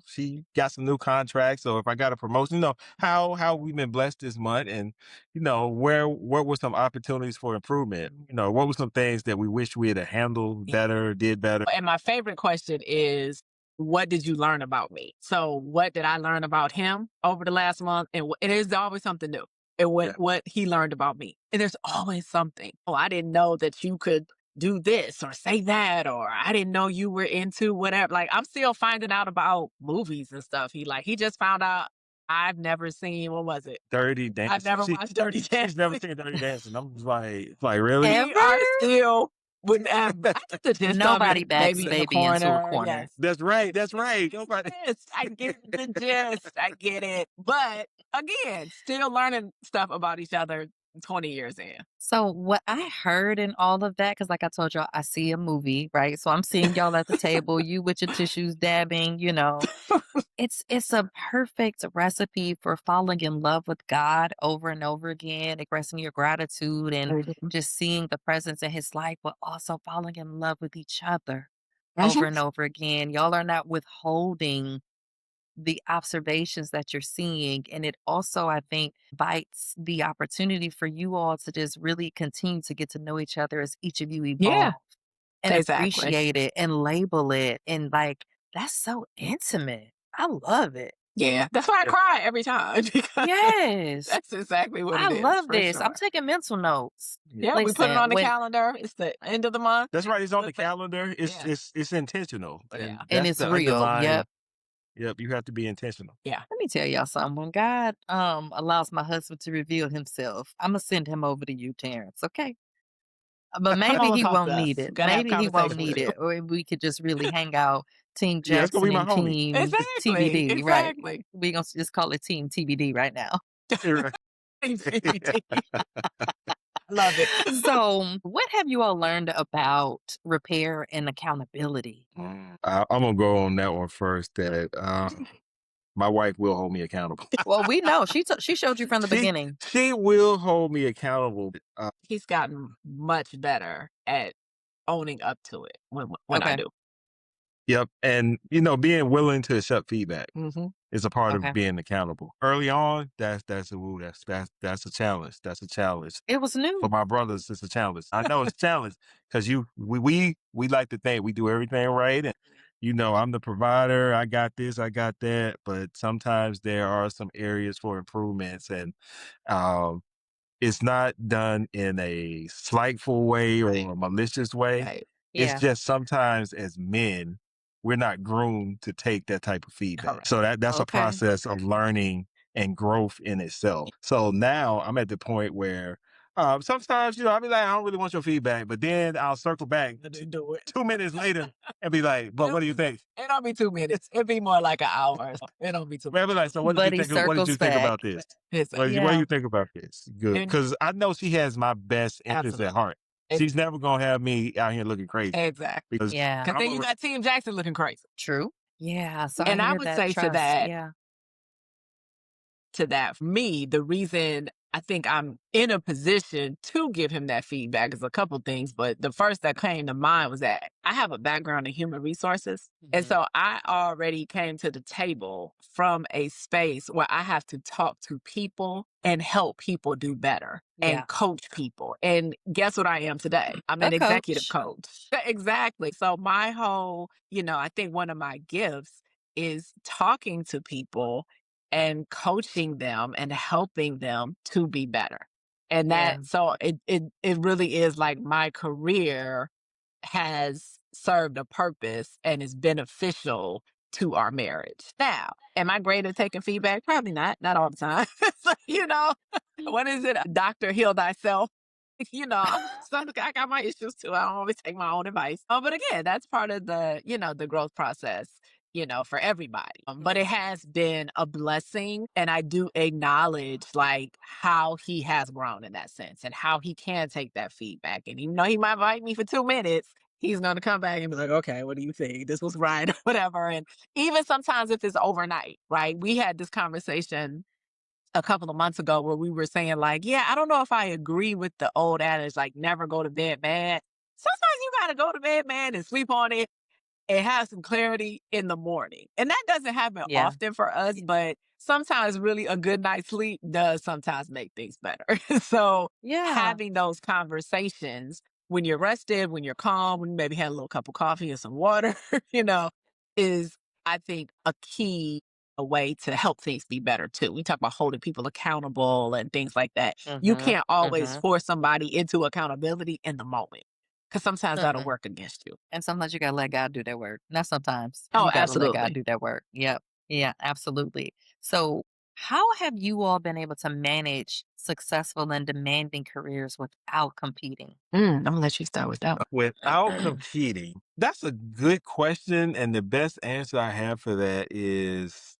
she got some new contracts. So if I got a promotion, how we've been blessed this month, and, what were some opportunities for improvement? What were some things that we wish we had handled better, did better? And my favorite question is, what did you learn about me? So what did I learn about him over the last month? And there's always something new. And what he learned about me. And there's always something. Oh, I didn't know that you could do this or say that, or I didn't know you were into whatever. Like, I'm still finding out about movies and stuff. He just found out I've never seen, what was it? Dirty Dancing. I've never watched Dirty Dancing. She's never seen Dirty Dancing. I'm just like, really? We are still with I get the gist of Nobody it. backs Maybe in the baby into a corner. corner. Yes. That's right. That's right. Nobody. Yes, I get the gist. I get it. But again, still learning stuff about each other 20 years in. So what I heard in all of that, because like I told y'all, I see a movie, right? So I'm seeing y'all at the table, you with your tissues dabbing, It's a perfect recipe for falling in love with God over and over again, expressing your gratitude and just seeing the presence in his life, but also falling in love with each other over and over again. Y'all are not withholding the observations that you're seeing. And it also, I think, invites the opportunity for you all to just really continue to get to know each other as each of you Yeah, evolve and exactly. appreciate it and label it. And like, that's so intimate. I love it. Yeah, that's why I cry every time because Yes. that's exactly what I it is. love For this. sure. I'm taking mental notes. Yeah, we put it Listen, on the when calendar. It's the end of the month. That's right. It's on the Listen, calendar. It's yeah. it's intentional, and Yeah. and that's it's the real. underlying. Yep. Yep, you have to be intentional. Yeah. Let me tell y'all something. When God allows my husband to reveal himself, I'm gonna send him over to you, Terrence. Okay. But Come maybe on and he talk to won't us. need it. Gotta have Maybe he won't conversation with need you. it, or we could just really hang out Team Yeah, it's gonna Jackson be my and homie. Team Exactly. TBD, right? Exactly. We gonna just call it Team TBD right now. Right. CBT. Love it. So, what have you all learned about repair and accountability? I'm gonna go on that one first. That my wife will hold me accountable. Well, we know she showed you from the she beginning. she will hold me accountable. He's gotten much better at owning up to it when I Okay. do. Yep, and being willing to accept feedback Mm-hmm. is a part of Okay. being accountable. Early on, that's a challenge. That's a challenge. It was For new. my brothers, it's a challenge. I know it's a challenge because we like to think we do everything right, and I'm the provider. I got this, I got that, but sometimes there are some areas for improvements, and um, it's not done in a slightful way or a malicious way. Right. It's Yeah. just sometimes as men, we're not groomed to take that type of feedback. Correct. So that's a Okay. process of learning and growth in itself. So now I'm at the point where sometimes, I'll be like, I don't really want your feedback, but then I'll circle back Do it. 2 minutes later and be like, but what do you think? It don't be 2 minutes. It'd be more like an hour. It don't be 2 minutes. I'll be like, so what did you But he think? What did you circles think back. about this? It's What do Yeah. you think about this? Good. And- Because I know she has my best interest at Absolutely. heart. She's never going to have me out here looking crazy. Exactly. Because Yeah. Because then you got Team Jackson looking crazy. True. Yeah. So And I hear would that say to trust. that, Yeah. for me, the reason I think I'm in a position to give him that feedback is a couple things. But the first that came to mind was that I have a background in human resources. And Mhm. so I already came to the table from a space where I have to talk to people and help people do better Yeah. and coach people. And guess what I am today? I'm A an executive coach. coach. Exactly. So my whole, I think one of my gifts is talking to people and coaching them and helping them to be better. And Yeah. so it really is like my career has served a purpose and is beneficial to our marriage. Now, am I great at taking feedback? Probably not all the time. So, what is it? Doctor, heal thyself. I got my issues too. I don't always take my own advice. But again, that's part of the growth process, for everybody. But it has been a blessing. And I do acknowledge like how he has grown in that sense and how he can take that feedback. And even though he might invite me for 2 minutes, he's going to come back and be like, okay, what do you think? This was right or whatever. And even sometimes if it's overnight, right? We had this conversation a couple of months ago where we were saying like, yeah, I don't know if I agree with the old adage, like never go to bed mad. Sometimes you got to go to bed mad and sleep on it and have some clarity in the morning. And that doesn't happen Yeah. often for us, but sometimes really a good night's sleep does sometimes make things better. So Yeah. having those conversations when you're rested, when you're calm, when you maybe had a little cup of coffee and some water, is I think a way to help things be better too. We talk about holding people accountable and things like that. You Mhm. can't always Mhm. force somebody into accountability in the moment because sometimes that'll Mm-mm. work against you. And sometimes you gotta let God do that work. Not sometimes. Oh, You gotta let God absolutely. do that work. Yep. Yeah, absolutely. So, how have you all been able to manage successful and demanding careers without competing? I'm gonna let you start with that one. Without competing, that's a good question. And the best answer I have for that is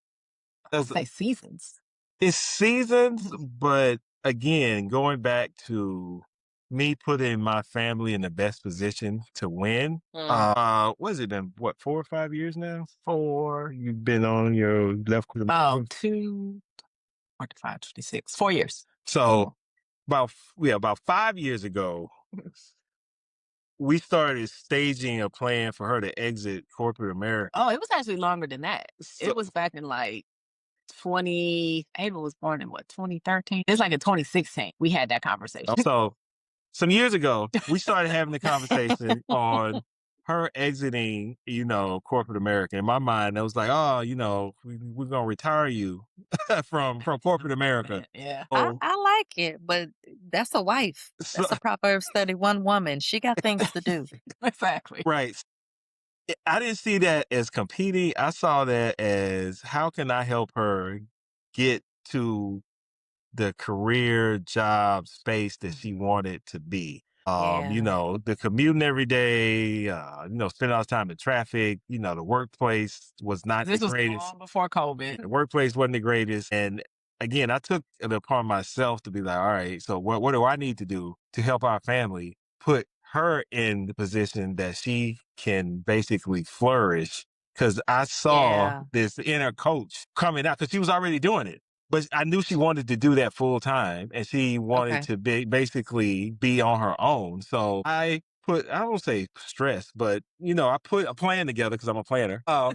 I'll say seasons. it's seasons, but again, going back to me putting my family in the best position to win. Mm. What has it been? What, 4 or 5 years now? 4. You've been on your left. Oh, 2, 45, 26, 4 years. So about 5 years ago, we started staging a plan for her to exit corporate America. Oh, it was actually longer than that. So, It was back in like Ava was born in what, 2013? It's like in 2016. We had that conversation. so some years ago, we started having the conversation on her exiting, corporate America. In my mind, I was like, oh, we're gonna retire you from corporate America. Yeah. Oh, I like it, but that's a wife. so, That's a Proverbs 31 woman. She got things to do. Exactly. right. I didn't see that as competing. I saw that as how can I help her get to the career job space that she wanted to be. Yeah. The commuting every day, spending all the time in traffic, the workplace was not the This was greatest. long before COVID. The workplace wasn't the greatest. And again, I took it upon myself to be like, all right, so what do I need to do to help our family put her in the position that she can basically flourish? Because I saw Yeah. this inner coach coming out because she was already doing it. But I knew she wanted to do that full time and she wanted Okay. to basically be on her own. So I don't say stress, but I put a plan together because I'm a planner. On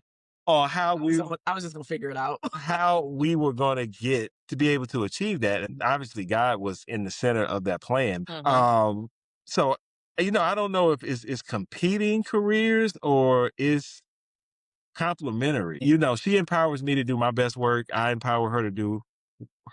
I was just gonna figure it out. how we were going to get to be able to achieve that. And obviously, God was in the center of that plan. Mhm. So, I don't know if it's competing careers or it's complementary. She empowers me to do my best work. I empower her to do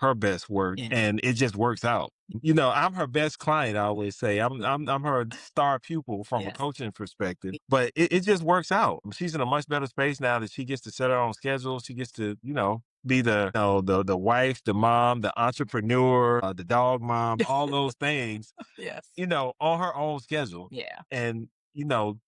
her best work, Yeah. and it just works out. I'm her best client. I always say I'm her star pupil from a Yes. coaching perspective, but it just works out. She's in a much better space now that she gets to set her own schedule. She gets to be the wife, the mom, the entrepreneur, the dog mom, all those things Yes. on her own schedule. Yeah. And,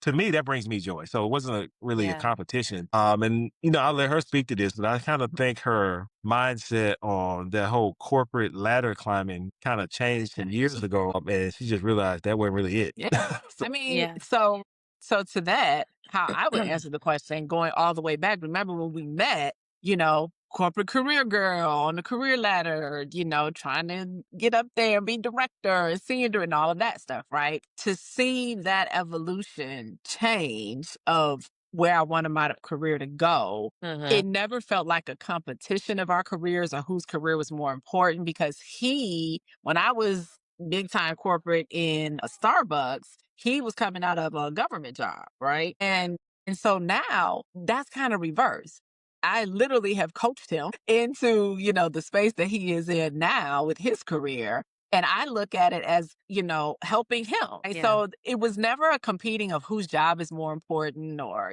to me, that brings me joy. So it wasn't really a Yeah. competition. And, I'll let her speak to this, but I kind of think her mindset on that whole corporate ladder climbing kind of changed from years ago. And she just realized that wasn't really it. Yeah. So, I mean, Yeah. so to that, how I would answer the question going all the way back, remember when we met, corporate career girl on the career ladder, trying to get up there and be director and senior and all of that stuff, right? To see that evolution change of where I wanted my career to go, it Mhm. never felt like a competition of our careers or whose career was more important because when I was big time corporate in a Starbucks, he was coming out of a government job, right? And so now that's kind of reversed. I literally have coached him into, the space that he is in now with his career. And I look at it as, helping him. And Yeah. so it was never a competing of whose job is more important or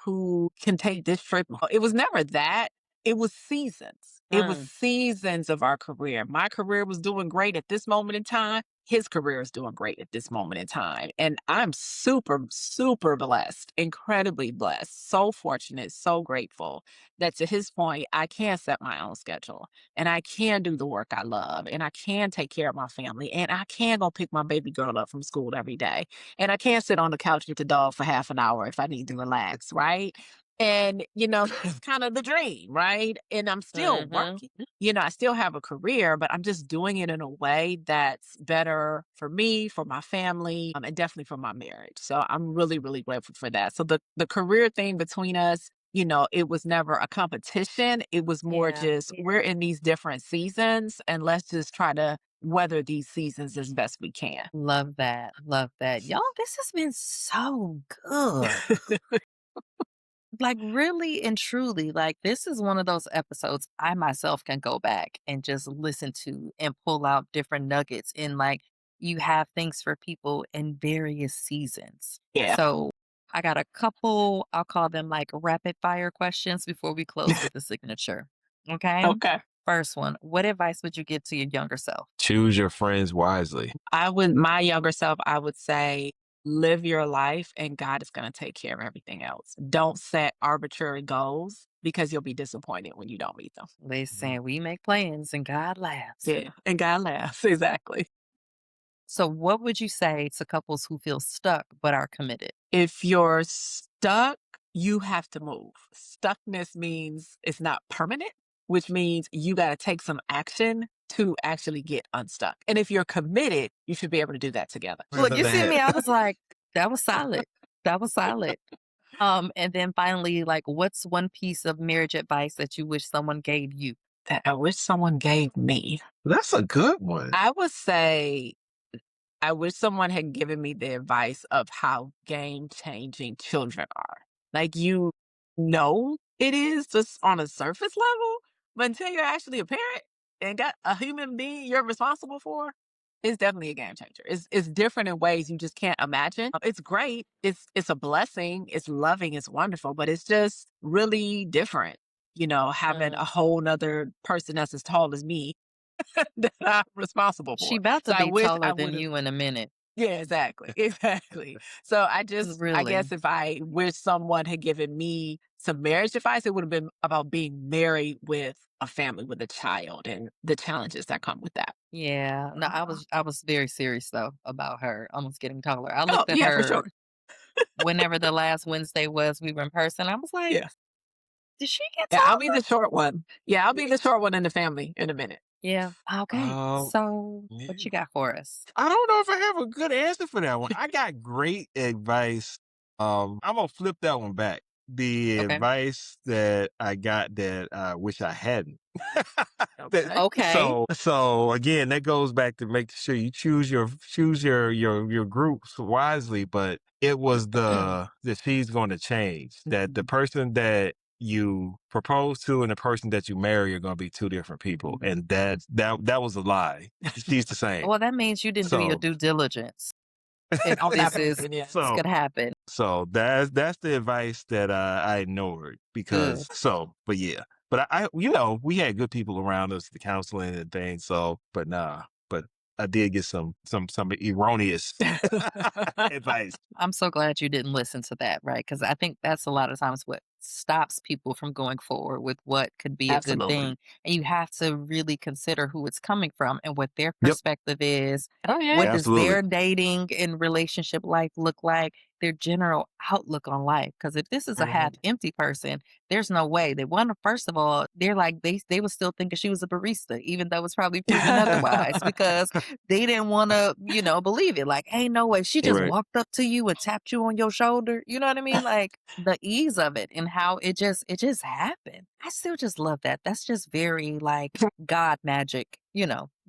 who can take this trip. It was never that. It was seasons. It was Mm. seasons of our career. My career was doing great at this moment in time. His career is doing great at this moment in time. And I'm super, super blessed, incredibly blessed, so fortunate, so grateful that to his point, I can set my own schedule and I can do the work I love and I can take care of my family and I can go pick my baby girl up from school every day. And I can sit on the couch with the dog for half an hour if I need to relax, right? And, that's kind of the dream, right? And I'm still Mhm. working. I still have a career, but I'm just doing it in a way that's better for me, for my family, and definitely for my marriage. So I'm really, really grateful for that. So the career thing between us, it was never a competition. It was more Yeah. just we're in these different seasons and let's just try to weather these seasons as best we can. Love that. Love that. Y'all, this has been so good. Like, really and truly, like, this is one of those episodes I myself can go back and just listen to and pull out different nuggets. And, like, you have things for people in various seasons. Yeah. So, I got a couple, I'll call them like rapid fire questions before we close with the signature. Okay. Okay. First one, what advice would you give to your younger self? choose your friends wisely. My younger self, I would say, live your life and God is going to take care of everything else. Don't set arbitrary goals because you'll be disappointed when you don't meet them. Listen, we make plans and God laughs. Yeah. And God laughs. Exactly. So, what would you say to couples who feel stuck but are committed? If you're stuck, you have to move. Stuckness means it's not permanent, which means you got to take some action to actually get unstuck. And if you're committed, you should be able to do that together. Look, you see That. me, I was like, that was solid. That was solid. And then finally, like, what's one piece of marriage advice that you wish someone gave you? That I wish someone gave me. That's a good one. I would say I wish someone had given me the advice of how game changing children are. Like, it is just on a surface level, but until you're actually a parent and got a human being you're responsible for, it's definitely a game changer. It's different in ways you just can't imagine. It's great. It's a blessing. It's loving. It's wonderful, but it's just really different. Having a Mm. whole nother person that's as tall as me that I'm responsible She for. about So to I be wish I taller than would have. you in a minute. Yeah, exactly. Exactly. So I Really. guess if I wish someone had given me some marriage advice, it would have been about being married with a family with a child and the challenges that come with that. Yeah. No, I was very serious though about her almost getting taller. I Oh, looked at yeah, for her sure. whenever the last Wednesday was we were in person. I was like, Yeah. did she get Yeah, I'll be taller? the short one. Yeah, I'll be the short one in the family in a minute. Yeah. Okay. Um, So what yeah. you got for us? I don't know if I have a good answer for that one. I got great advice. I'm gonna flip that one back. The Okay. advice that I got that I wish I hadn't. Okay. Okay. So again, that goes back to making sure you choose your groups wisely. But it was the that she's going to change. That the Mhm. person that you propose to and the person that you marry are going to be two different people, Mhm. and that was a lie. She's the same. Well, that means you didn't do your So due diligence if On that this is person, this yes. so could happen. so that's the advice that I ignored Good. because but yeah. But we had good people around us, the counseling and things. So, but nah, but I did get some erroneous advice. I'm so glad you didn't listen to that, right? Because I think that's a lot of times what stops people from going forward with what could be a good Absolutely. thing. And you have to really consider who it's coming from and what their Yep, perspective is. Oh, yeah. What does absolutely. their dating and relationship life look like? Their general outlook on life. Because if this is a half Mhm. empty person, there's no way. They want to, first of all, they're like, they was still thinking she was a barista, even though it's probably proven otherwise, because they didn't want to, believe it. Like, ain't no way. She just Right. walked up to you and tapped you on your shoulder. You know what I mean? Like the ease of it and how it just happened. I still just love that. That's just very like God magic,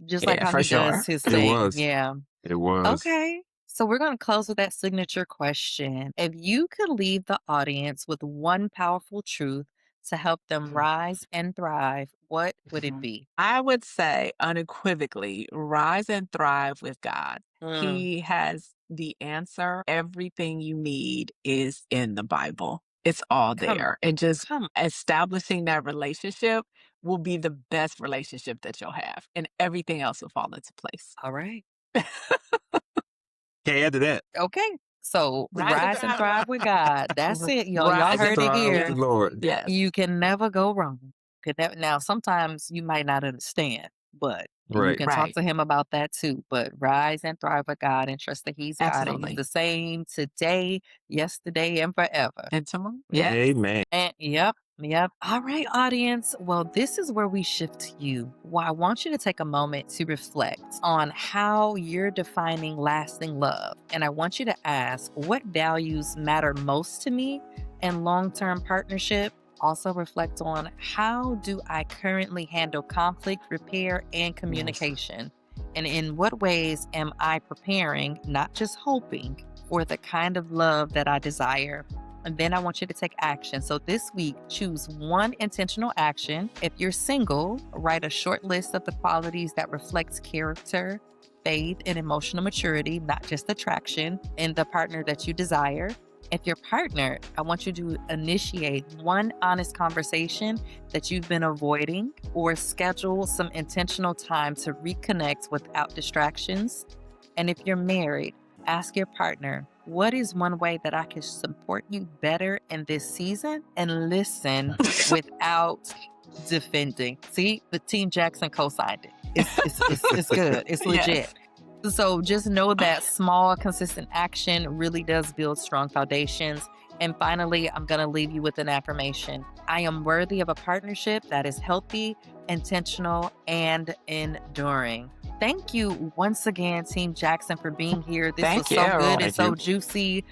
just like Yeah, how for he does sure. his It thing. was. Yeah. It was. Okay. So we're going to close with that signature question. If you could leave the audience with one powerful truth to help them rise and thrive, what would it Mhm. be? I would say unequivocally, rise and thrive with God. Mm, He has the answer. Everything you need is in the Bible. It's all come on. there. And just Come on. establishing that relationship will be the best relationship that you'll have, and everything else will fall into place. All right. Can't add to that. Okay. So Rise and rise and thrive. thrive with God. That's it, y'all. Y'all Rise and heard it Thrive with yeah. the here. Lord. You Yes. can never go wrong. Now, sometimes you might not understand, but you Right. can talk Right. to him about that too. But rise and thrive with God and trust that He's got it. He's Absolutely. the same today, yesterday, and forever. And tomorrow? Yes. Amen. And yep, yep. All right, audience. Well, this is where we shift to you. Well, I want you to take a moment to reflect on how you're defining lasting love. And I want you to ask what values matter most to me in long term partnership. Also, reflect on how do I currently handle conflict, repair, and Yes. communication? And in what ways am I preparing, not just hoping, for the kind of love that I desire? And then I want you to take action. So this week, choose one intentional action. If you're single, write a short list of the qualities that reflects character, faith, and emotional maturity, not just attraction, in the partner that you desire. If you're partnered, I want you to initiate one honest conversation that you've been avoiding or schedule some intentional time to reconnect without distractions. And if you're married, ask your partner, what is one way that I can support you better in this season? And listen without defending. See, the Team Jackson co-signed it. It's good. It's legit. Yes. So just know that small, consistent action really does build strong foundations. And finally, I'm going to leave you with an affirmation. I am worthy of a partnership that is healthy, intentional, and enduring. Thank you once again, Team Jackson, for being here. This was Thank so good you. and Thank so you. juicy.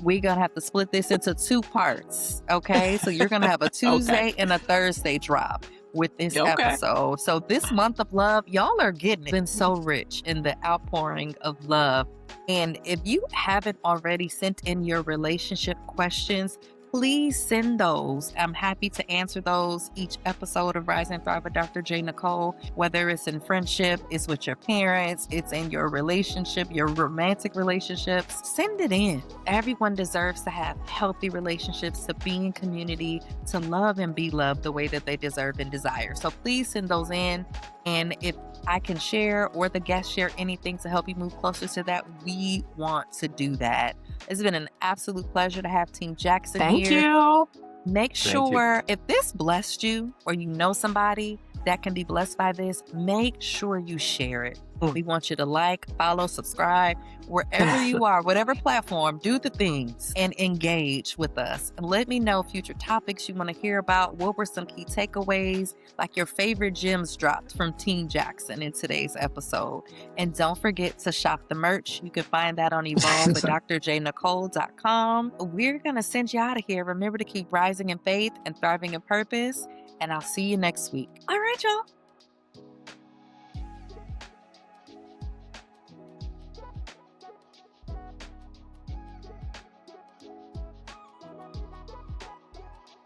We're going to have to split this into 2 parts. Okay. So you're going to have a Okay. Tuesday and a Thursday drop with this Okay. episode. So this month of love, y'all are getting it. Been so rich in the outpouring of love. And if you haven't already sent in your relationship questions, please send those. I'm happy to answer those each episode of Rise and Thrive with Dr. J. Nicole, whether it's in friendship, it's with your parents, it's in your relationship, your romantic relationships. Send it in. Everyone deserves to have healthy relationships, to be in community, to love and be loved the way that they deserve and desire. So please send those in. And if I can share or the guest share anything to help you move closer to that, we want to do that. It's been an absolute pleasure to have Team Jackson Thank here. you. Make Thank you. sure if this blessed you or you know somebody that can be blessed by this, make sure you share it. We want you to like, follow, subscribe, wherever you are, whatever platform, do the things and engage with us. And let me know future topics you want to hear about. What were some key takeaways, like your favorite gems dropped from Team Jackson in today's episode? And don't forget to shop the merch. You can find that on Evolve at drjnicole.com. We're going to send you out of here. Remember to keep rising in faith and thriving in purpose. And I'll see you next week. All right, y'all.